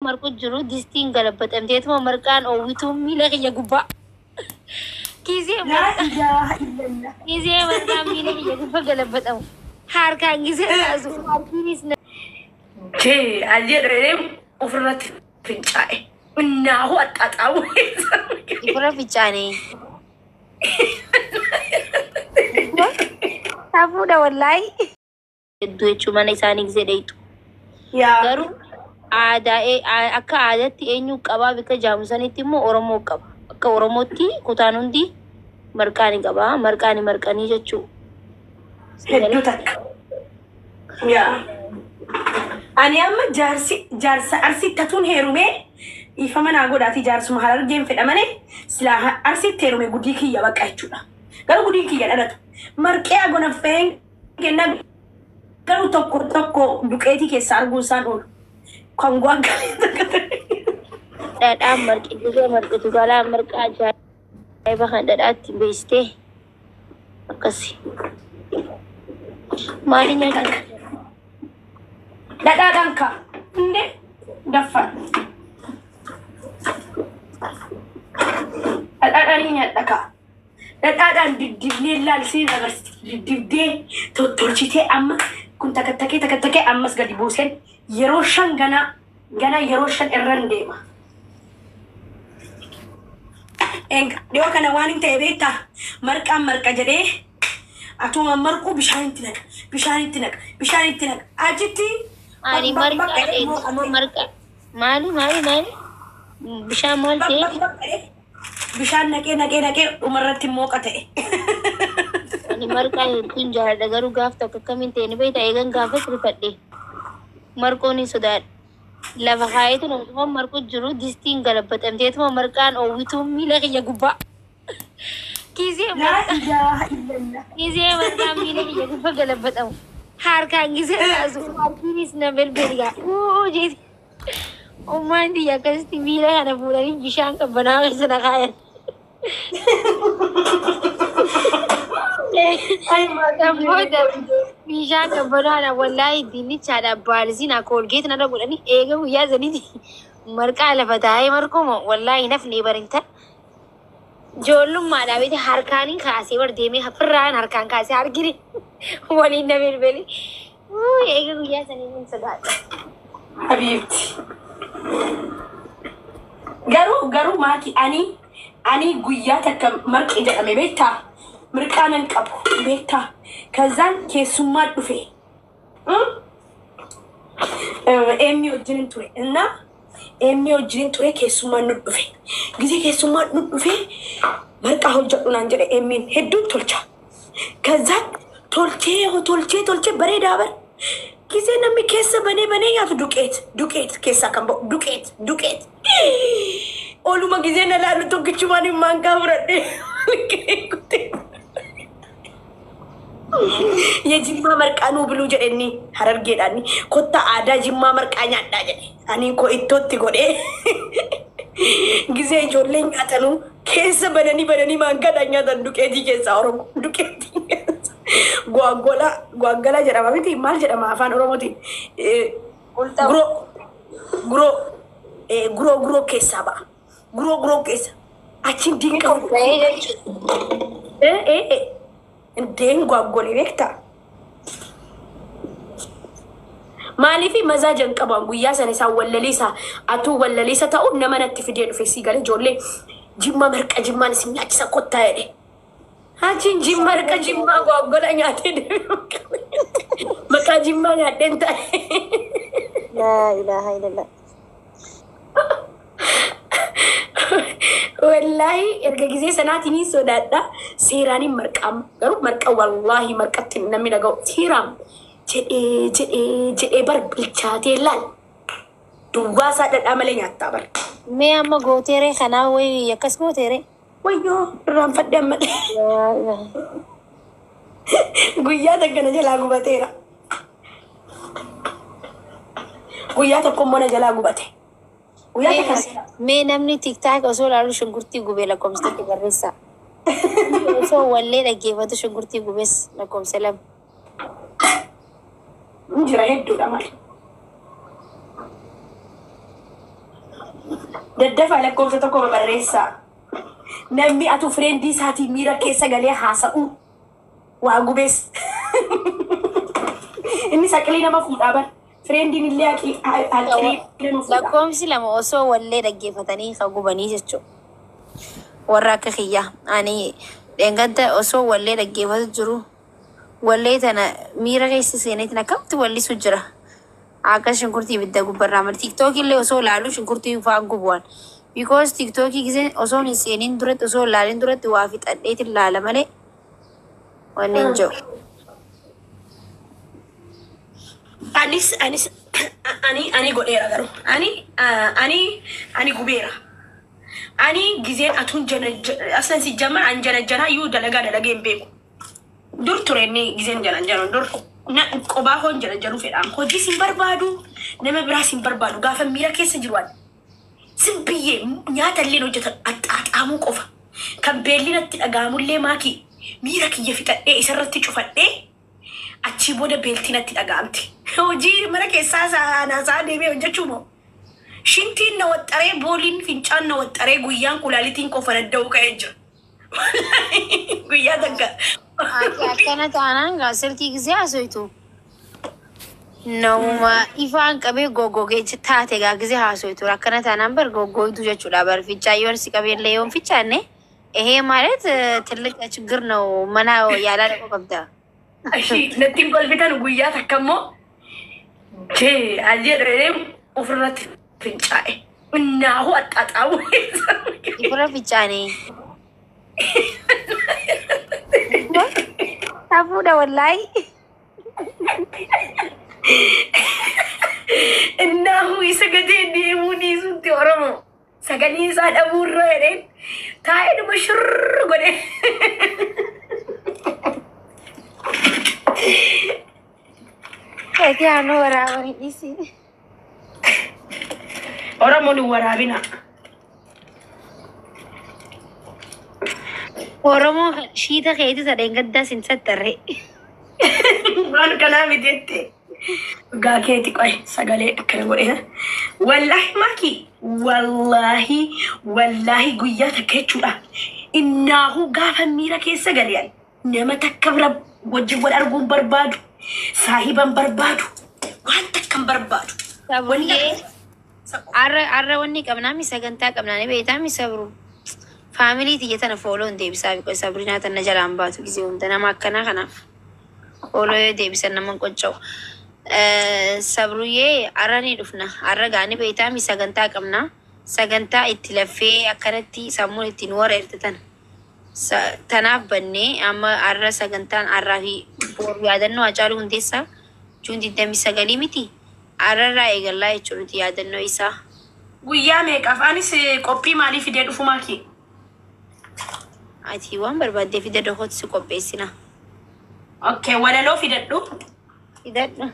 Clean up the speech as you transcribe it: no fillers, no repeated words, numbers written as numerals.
marqu jiru distiin galabatamteetuma marqaan oowwituu miila kiyya gubbaa. Kizee marqaan miila kiyya gubbaa galabatamu. Harkaan gisee taasu harkiinis na. Jee ajeedhee ofirratti fincaa'e. Innaahu axxaaxaawu. Ifura fincaanii. Tafuudha wallaahi. Hedduu jechuun mana isaanii gisee dheeytu. Garuu akka aadaatti eenyu qabaa bika jaamusanitti immoo Oromoo qaba. Akka Oromootti kutaan hundi marqaani qaba. Marqanii jechuu. Hedduu takka. Ani amma jaarsa arsittatuun heerumee ifa manaa godhaati jaarsuma Harargeen fedhamane silaa arsitti heerume guddii kiyya bakka jechuudha. Garuu guddii kiyya dhalatu. Marqee agonaffeen kenna garuu tokko duqeetii keessa arguu isaan oolu. Kan galee dhadhaan marqitu galaa marqaa ajaa'iba kan dhadhaatti beestee akkasi. Maali nyaata? Dhadhaadhaan ka inde daffan. Dhadhaadhaan nyaadha ka. Dhadhaadhaan diddibnee laalsee agarsiisa. Diddibdee tolchitee amma kun takattakee ammas gadi buuseen yeroo shan gana yeroo shan irran deema. Dhiyoo kana waan hin ta'e beektaa marqaan marqa jedhee atuma marquu bishaanitti naqa. Achitti Ani marqa. Maali? Bishaan maal ta'e? Bishaan naqee dhumarratti mooqa ta'e. Ani marqaa hedduun jaalladha garuu gaaf tokko akkamiin ta'e ni beektaa eegan gaafa sirfadhe. Marqoon hin sodaadha. Lafa kaayetu nama marqu jiru distiin galabatamteetuma marqaan oowwituu miila kiyya gubbaa. Kizee marqaan miila kiyya gubbaa galabatamu. Harkaan gisee taasu harkiinis na belbeligaa. Jeeti. Ummaan biyya akkasitti miila kana fuudhanii bishaan qabbanaa keessa na kaayan. Bishaan qabbanaadha wallaahi dinnichaadha baalisiin akka olgeetti narra godhanii eega guyyaa saniiti marqaa lafa taa'ee marquma wallaahi nafnee barinta. Ijoollummaadhaa beekte harkaaniin kaasee bar deemee firraan harkaan kaasee argine waliin na belbeli. Eega guyyaa sanii hin sodaadha. Habiibti. Garuu maaki ani guyyaa takka marqi jedhame beektaa mirqaanan qabu beektaa kazaan keessummaa dhufe eenyu wajjin ture keessummaa nu dhufe gisee keessummaa nu dhufe marqaa hojjedhu naan jedhe eenyuun hedduun tolcha kazaan tolchee bareedaa bar gisee namni keessa banee nyaatu duqeet keessaa kan ba'u duqeet oluma gisee na laalu tokkichumaan himmaan kaa fudhadhe Jimmaa marqaa nuu biluu jedheni Harargeedhaani kotta aadaa Jimmaa marqaa nyaadhaa jedhe ani ko ittootti godhee gisee ijoollee nyaatanuu keessa bananii maangaadhaan nyaatan duqeetii keessaa Oromoo duqeetii keessa gwaggala jedhama miti maal jedhama afaan Oromootiin guroo keessaa ba'a guroo keessa achiin dinqa Deen gwaggole beektaa. Maaliifi mazaajan qaban guyyaa sana isaan wallaliisa atuu wallaliisa ta'u nama natti fidee dhufe si galee ijoollee Jimmaa marqa Jimmaan isin nyaachisa kottaa jedhe. Achiin Jimmaa marqa Jimmaa gwaggola nyaatee deemee maqaa Jimmaa nyaadheen ta'e. Laa ilaaha illallah. Wallahi erga gisee sanaatiin hin sodaadha seeraanin marqaam garuu marqa wallahi marqatti namni dhaga'u seeraam jedhee bar bilchaatee laal duwwaa isaa dhadhaa malee nyaattaa bar. Mee amma gooteeree kanaa wayi akkas gooteeree? Wayyoo irraanfadhe amma guyyaa takkana jalaa gubateera. Guyyaa tokko immoo na jalaa gubate. Mee namni TikTok osoo laalu shunkurtii gubee lakkoofsatti barreessa. Osoo wallee dhaggeeffatu shunkurtii gubees lakkoofsa lama. Jira hedduudha maali. Daddafa lakkoofsa tokko barreessaa. Namni atu friendii isaatii miira keessa galee haasa'u waa gubees. Inni saqilii nama fuudhaa bara. Friendiin illee haqilii lakkoomsi lama osoo wallee dhaggeeffatanii ka gubanii jechuudha. Warra akka kiyyaa ani dheengadda osoo wallee dhaggeeffatu jiru wallee tana miira keessa seeneetiin akkamitti wallisu jira. Akka shunkurtii ibidda gubbarraa mali tiktookii illee osoo laalu shunkurtii fa'aa gubuwan. Because tiktokii giseen osoo hin seeniin duratti osoo laalin duratti waa fixadheetiin laala malee wanni hin jiru. Ani godheera garuu. Ani gubeera. Ani giseen atun aslan si jamman an jana yuu dalagaa hin beeku. Dur ture inni giseen jana dur. Qobaa hoon janu fedhaan. Hojii sin barbaadu nama biraa sin barbaadu gaafa miira keessa jiruwan. Sin biyyee nyaata illee hojjetan axaaxaamuu qofa. Kan beelli natti dhaga'amullee maakii miira kiyya fixadhee isarratti cufadhee achi booda beeltii natti dhaga'amti. Hojii mana keessaa saa deemee hojjechuu moo? Shintiin na waxxaree booliin fincaan na waxxaree guyyaan kulaalitiin qofa dadda'uu ka'ee jira. Guyyaa takka. Akkana taanaan silkii gisee haasoytu. Nama ifaan qabee goggogee taate gisee haasoytu. Akkana taanaan bar goggoytu jechuudha. Bar fichaa yoo si qabeellee yoo fichaanne ይሄ ማለት ትልቅ ችግር ነው። መና ያላ ደግሞ ቀብዳ እሺ ለቲም ቆልቢታን ጉያ ተከሞ ጄ አጀረም ኡፍረት ፍንጫይ እናሁ አጣጣው ይፍራ ፍጫኔ ታፉዳ ወላይ እናሁ ይሰገዴ ዲሙኒ ሱንቲ ኦሮሞ ሰገኒ ሳደቡረ ረን ታይድ መሽር ጎዴ Etiano waraabani isi. Oromoon waraabina. Oromoo shiita keeti sadeen gaddaa sin sattarre. Waan kanaa miteette. Gaa keeti qoy sagalee akkana godhe. Wallaahi maaki. Wallaahi guyyaa takka jechuudha. Innaahu gaafa miira keessa galee nama takka bira wajjin wal arguun barbaadu. Saahiban barbaadu. Waan takkan barbaadu. Sabuyyee arra wanni qabnaa mi sagantaa qabnaa ni beektaa mi sabru. Faamilii tiyya tana fooloo hin deebisaa biqoo sabrinaa tana jalaan baatu gisee hunda nama akkanaa kanaaf. Fooloo yoo deebisan nama qocca'u. Sabruyyee arra ni dhufna. Arra gaani beektaa mi sagantaa qabnaa. Sagantaa itti laffee akkanatti sammuun ittiin warra ertatan. Tanaaf bannee amma arra sagantaan arraa fi boru yaadannoo Hacaaluu Hundeessaa Juun 29 miti. Arrarraa eegallaa jechuudha yaadannoo isaa. Guyyaa meeqaaf anis qophii maalii fidee dhufu maaki? Ati waan barbaaddee fidee dhufuutti si qopheessina. Okay, walaloo fidadhu. Fidadhu.